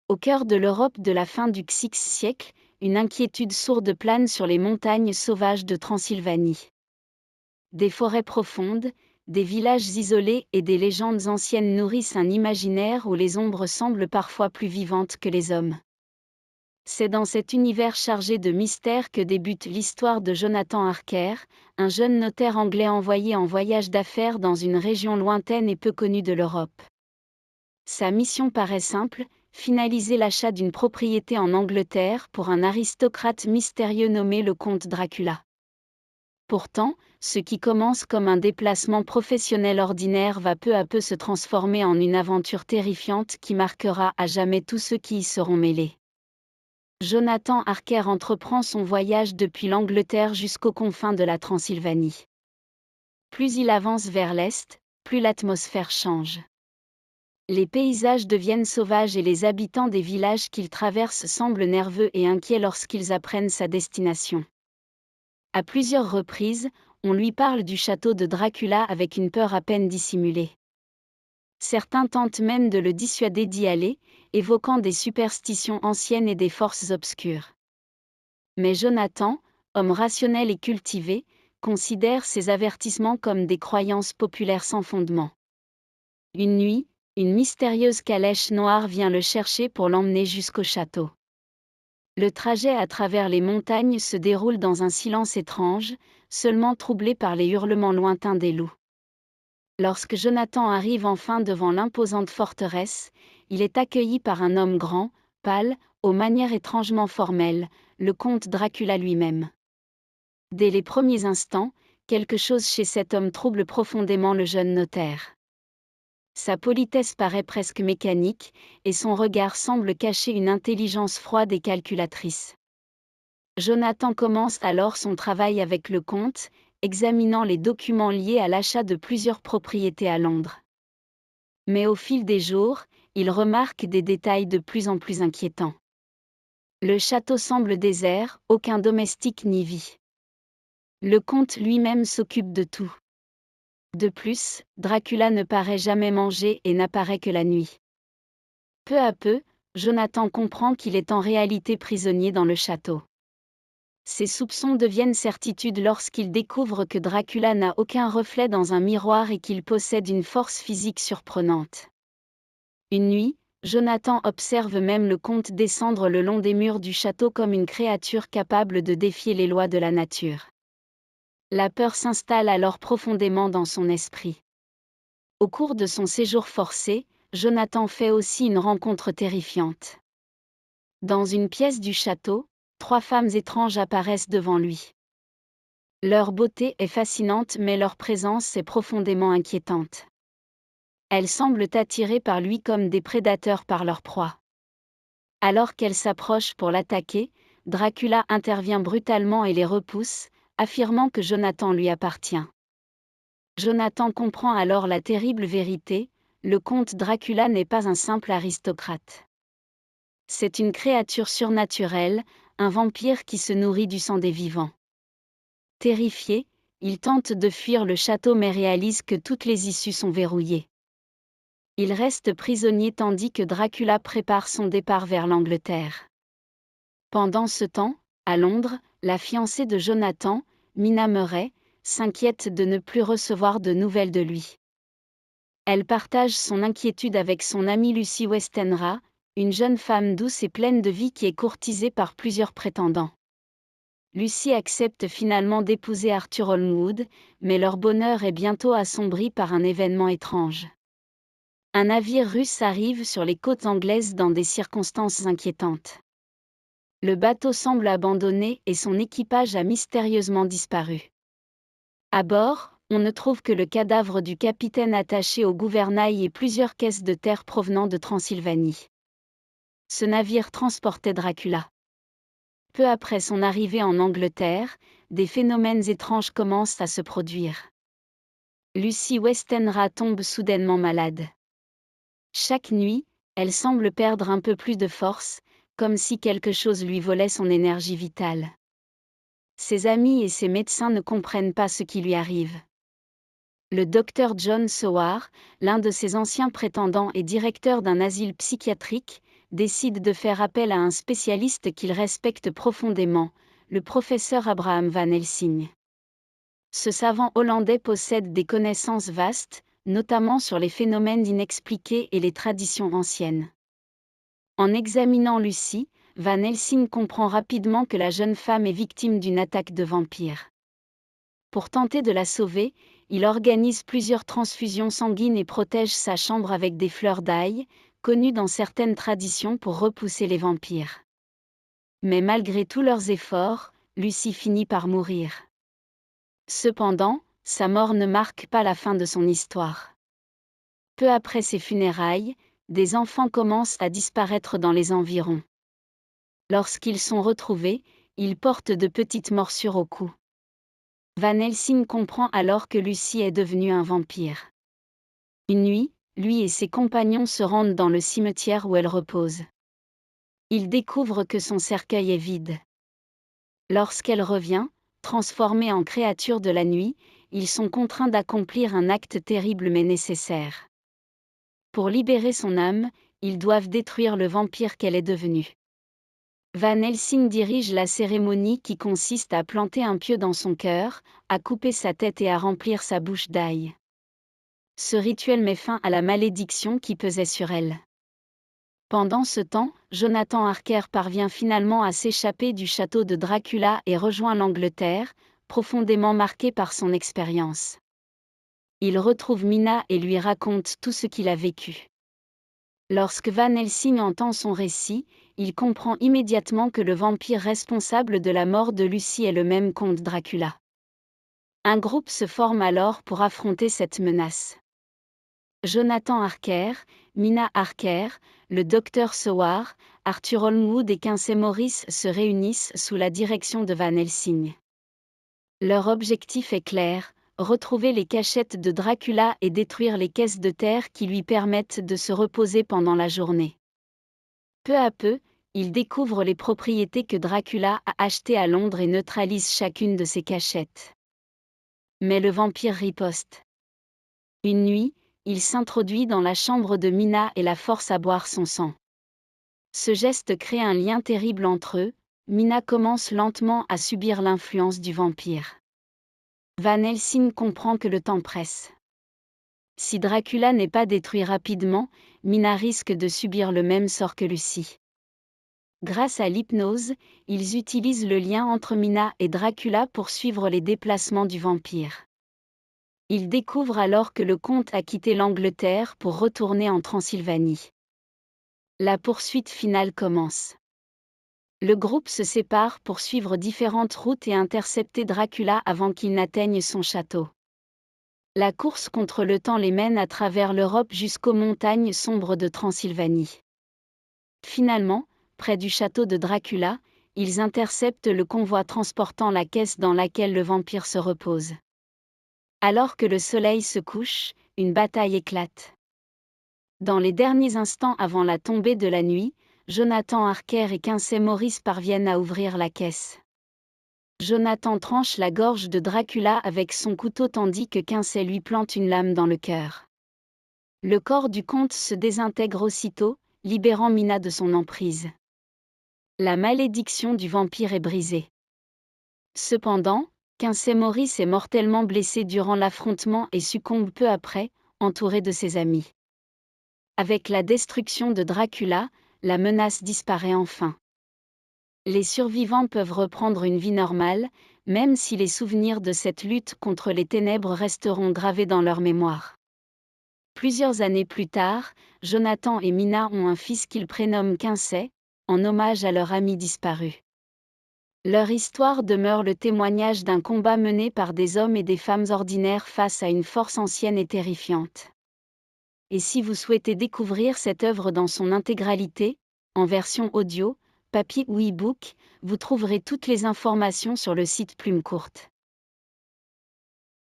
Au cœur de l'Europe de la fin du XVIe siècle, une inquiétude sourde plane sur les montagnes sauvages de Transylvanie. Des forêts profondes, des villages isolés et des légendes anciennes nourrissent un imaginaire où les ombres semblent parfois plus vivantes que les hommes. C'est dans cet univers chargé de mystères que débute l'histoire de Jonathan Harker, un jeune notaire anglais envoyé en voyage d'affaires dans une région lointaine et peu connue de l'Europe. Sa mission paraît simple, finaliser l'achat d'une propriété en Angleterre pour un aristocrate mystérieux nommé le comte Dracula. Pourtant, ce qui commence comme un déplacement professionnel ordinaire va peu à peu se transformer en une aventure terrifiante qui marquera à jamais tous ceux qui y seront mêlés. Jonathan Harker entreprend son voyage depuis l'Angleterre jusqu'aux confins de la Transylvanie. Plus il avance vers l'est, plus l'atmosphère change. Les paysages deviennent sauvages et les habitants des villages qu'il traverse semblent nerveux et inquiets lorsqu'ils apprennent sa destination. À plusieurs reprises, on lui parle du château de Dracula avec une peur à peine dissimulée. Certains tentent même de le dissuader d'y aller, évoquant des superstitions anciennes et des forces obscures. Mais Jonathan, homme rationnel et cultivé, considère ces avertissements comme des croyances populaires sans fondement. Une nuit, une mystérieuse calèche noire vient le chercher pour l'emmener jusqu'au château. Le trajet à travers les montagnes se déroule dans un silence étrange, seulement troublé par les hurlements lointains des loups. Lorsque Jonathan arrive enfin devant l'imposante forteresse, il est accueilli par un homme grand, pâle, aux manières étrangement formelles, le comte Dracula lui-même. Dès les premiers instants, quelque chose chez cet homme trouble profondément le jeune notaire. Sa politesse paraît presque mécanique, et son regard semble cacher une intelligence froide et calculatrice. Jonathan commence alors son travail avec le comte, examinant les documents liés à l'achat de plusieurs propriétés à Londres. Mais au fil des jours, il remarque des détails de plus en plus inquiétants. Le château semble désert, aucun domestique n'y vit. Le comte lui-même s'occupe de tout. De plus, Dracula ne paraît jamais manger et n'apparaît que la nuit. Peu à peu, Jonathan comprend qu'il est en réalité prisonnier dans le château. Ses soupçons deviennent certitude lorsqu'il découvre que Dracula n'a aucun reflet dans un miroir et qu'il possède une force physique surprenante. Une nuit, Jonathan observe même le comte descendre le long des murs du château comme une créature capable de défier les lois de la nature. La peur s'installe alors profondément dans son esprit. Au cours de son séjour forcé, Jonathan fait aussi une rencontre terrifiante. Dans une pièce du château, 3 femmes étranges apparaissent devant lui. Leur beauté est fascinante mais leur présence est profondément inquiétante. Elles semblent attirées par lui comme des prédateurs par leur proie. Alors qu'elles s'approchent pour l'attaquer, Dracula intervient brutalement et les repousse, affirmant que Jonathan lui appartient. Jonathan comprend alors la terrible vérité, le comte Dracula n'est pas un simple aristocrate. C'est une créature surnaturelle, un vampire qui se nourrit du sang des vivants. Terrifié, il tente de fuir le château mais réalise que toutes les issues sont verrouillées. Il reste prisonnier tandis que Dracula prépare son départ vers l'Angleterre. Pendant ce temps, à Londres, la fiancée de Jonathan, Mina Murray, s'inquiète de ne plus recevoir de nouvelles de lui. Elle partage son inquiétude avec son amie Lucy Westenra, une jeune femme douce et pleine de vie qui est courtisée par plusieurs prétendants. Lucy accepte finalement d'épouser Arthur Holmwood, mais leur bonheur est bientôt assombri par un événement étrange. Un navire russe arrive sur les côtes anglaises dans des circonstances inquiétantes. Le bateau semble abandonné et son équipage a mystérieusement disparu. À bord, on ne trouve que le cadavre du capitaine attaché au gouvernail et plusieurs caisses de terre provenant de Transylvanie. Ce navire transportait Dracula. Peu après son arrivée en Angleterre, des phénomènes étranges commencent à se produire. Lucy Westenra tombe soudainement malade. Chaque nuit, elle semble perdre un peu plus de force, comme si quelque chose lui volait son énergie vitale. Ses amis et ses médecins ne comprennent pas ce qui lui arrive. Le docteur John Soward, l'un de ses anciens prétendants et directeur d'un asile psychiatrique, décide de faire appel à un spécialiste qu'il respecte profondément, le professeur Abraham Van Helsing. Ce savant hollandais possède des connaissances vastes, notamment sur les phénomènes inexpliqués et les traditions anciennes. En examinant Lucy, Van Helsing comprend rapidement que la jeune femme est victime d'une attaque de vampires. Pour tenter de la sauver, il organise plusieurs transfusions sanguines et protège sa chambre avec des fleurs d'ail, connues dans certaines traditions pour repousser les vampires. Mais malgré tous leurs efforts, Lucy finit par mourir. Cependant, sa mort ne marque pas la fin de son histoire. Peu après ses funérailles, des enfants commencent à disparaître dans les environs. Lorsqu'ils sont retrouvés, ils portent de petites morsures au cou. Van Helsing comprend alors que Lucy est devenue un vampire. Une nuit, lui et ses compagnons se rendent dans le cimetière où elle repose. Ils découvrent que son cercueil est vide. Lorsqu'elle revient, transformée en créature de la nuit, ils sont contraints d'accomplir un acte terrible mais nécessaire. Pour libérer son âme, ils doivent détruire le vampire qu'elle est devenue. Van Helsing dirige la cérémonie qui consiste à planter un pieu dans son cœur, à couper sa tête et à remplir sa bouche d'ail. Ce rituel met fin à la malédiction qui pesait sur elle. Pendant ce temps, Jonathan Harker parvient finalement à s'échapper du château de Dracula et rejoint l'Angleterre, profondément marqué par son expérience. Il retrouve Mina et lui raconte tout ce qu'il a vécu. Lorsque Van Helsing entend son récit, il comprend immédiatement que le vampire responsable de la mort de Lucy est le même comte Dracula. Un groupe se forme alors pour affronter cette menace. Jonathan Harker, Mina Harker, le docteur Seward, Arthur Holmwood et Quincey Morris se réunissent sous la direction de Van Helsing. Leur objectif est clair, retrouver les cachettes de Dracula et détruire les caisses de terre qui lui permettent de se reposer pendant la journée. Peu à peu, ils découvrent les propriétés que Dracula a achetées à Londres et neutralisent chacune de ces cachettes. Mais le vampire riposte. Une nuit, il s'introduit dans la chambre de Mina et la force à boire son sang. Ce geste crée un lien terrible entre eux, Mina commence lentement à subir l'influence du vampire. Van Helsing comprend que le temps presse. Si Dracula n'est pas détruit rapidement, Mina risque de subir le même sort que Lucy. Grâce à l'hypnose, ils utilisent le lien entre Mina et Dracula pour suivre les déplacements du vampire. Ils découvrent alors que le comte a quitté l'Angleterre pour retourner en Transylvanie. La poursuite finale commence. Le groupe se sépare pour suivre différentes routes et intercepter Dracula avant qu'il n'atteigne son château. La course contre le temps les mène à travers l'Europe jusqu'aux montagnes sombres de Transylvanie. Finalement, près du château de Dracula, ils interceptent le convoi transportant la caisse dans laquelle le vampire se repose. Alors que le soleil se couche, une bataille éclate. Dans les derniers instants avant la tombée de la nuit, Jonathan Harker et Quincey Morris parviennent à ouvrir la caisse. Jonathan tranche la gorge de Dracula avec son couteau tandis que Quincey lui plante une lame dans le cœur. Le corps du comte se désintègre aussitôt, libérant Mina de son emprise. La malédiction du vampire est brisée. Cependant, Quincey Morris est mortellement blessé durant l'affrontement et succombe peu après, entouré de ses amis. Avec la destruction de Dracula, la menace disparaît enfin. Les survivants peuvent reprendre une vie normale, même si les souvenirs de cette lutte contre les ténèbres resteront gravés dans leur mémoire. Plusieurs années plus tard, Jonathan et Mina ont un fils qu'ils prénomment Quincey, en hommage à leur ami disparu. Leur histoire demeure le témoignage d'un combat mené par des hommes et des femmes ordinaires face à une force ancienne et terrifiante. Et si vous souhaitez découvrir cette œuvre dans son intégralité, en version audio, papier ou e-book, vous trouverez toutes les informations sur le site Plume Courte.